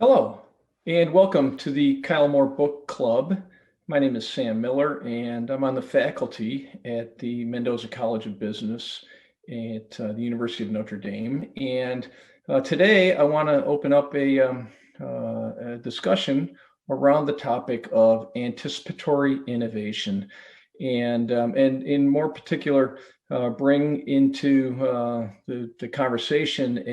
Hello, and welcome to the Kyle Moore Book Club. My name is Sam Miller, and I'm on the faculty at the Mendoza College of Business at the University of Notre Dame. And today I want to open up a discussion around the topic of anticipatory innovation, and in more particular, bring into the conversation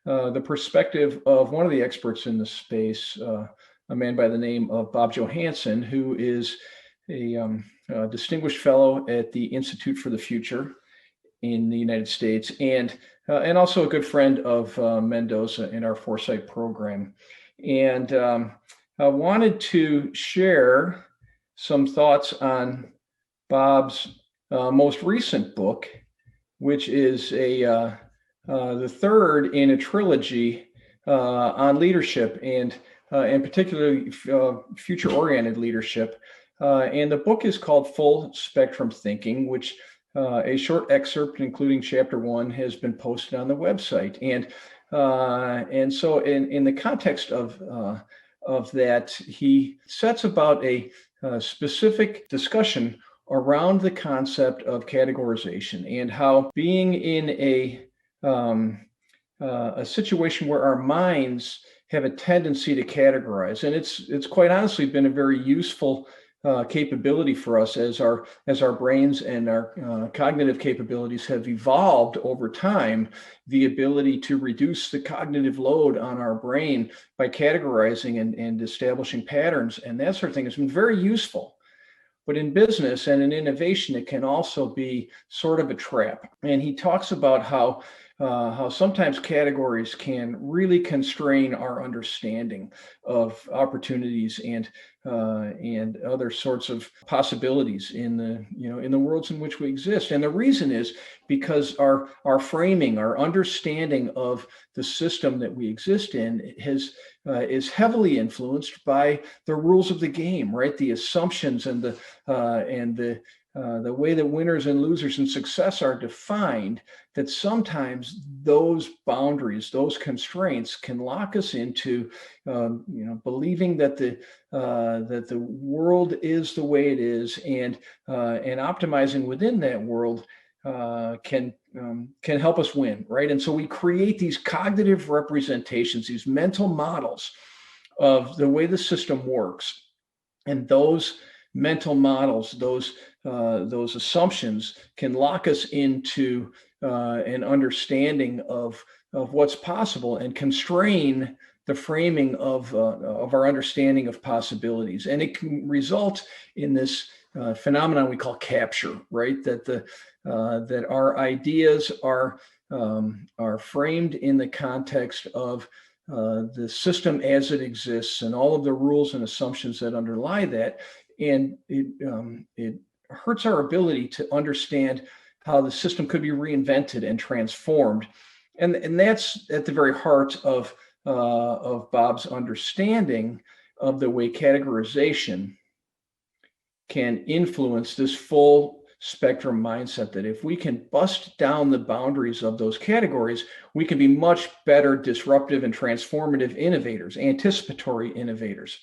the perspective of one of the experts in the space, a man by the name of Bob Johansen, who is a distinguished fellow at the Institute for the Future in the United States, and also a good friend of Mendoza in our Foresight program. And I wanted to share some thoughts on Bob's most recent book, which is the third in a trilogy on leadership and particularly future-oriented leadership. And the book is called Full Spectrum Thinking, which a short excerpt, including chapter 1, has been posted on the website. And so in the context of that, he sets about a specific discussion around the concept of categorization and how being in a situation where our minds have a tendency to categorize, and it's quite honestly been a very useful capability for us as our brains and our cognitive capabilities have evolved over time. The ability to reduce the cognitive load on our brain by categorizing and establishing patterns and that sort of thing has been very useful. But in business and in innovation, it can also be sort of a trap. And he talks about how sometimes categories can really constrain our understanding of opportunities and other sorts of possibilities in the worlds in which we exist. And the reason is because our framing, our understanding of the system that we exist in is heavily influenced by the rules of the game, right? The assumptions and the way that winners and losers and success are defined, that sometimes those boundaries, those constraints can lock us into believing that the world is the way it is, and optimizing within that world can help us win, right? And so we create these cognitive representations, these mental models of the way the system works, and those mental models, those assumptions can lock us into an understanding of what's possible and constrain the framing of our understanding of possibilities. And it can result in this phenomenon we call capture, right? That our ideas are framed in the context of the system as it exists and all of the rules and assumptions that underlie that. And it hurts our ability to understand how the system could be reinvented and transformed. And that's at the very heart of Bob's understanding of the way categorization can influence this full spectrum mindset, that if we can bust down the boundaries of those categories, we can be much better disruptive and transformative innovators, anticipatory innovators.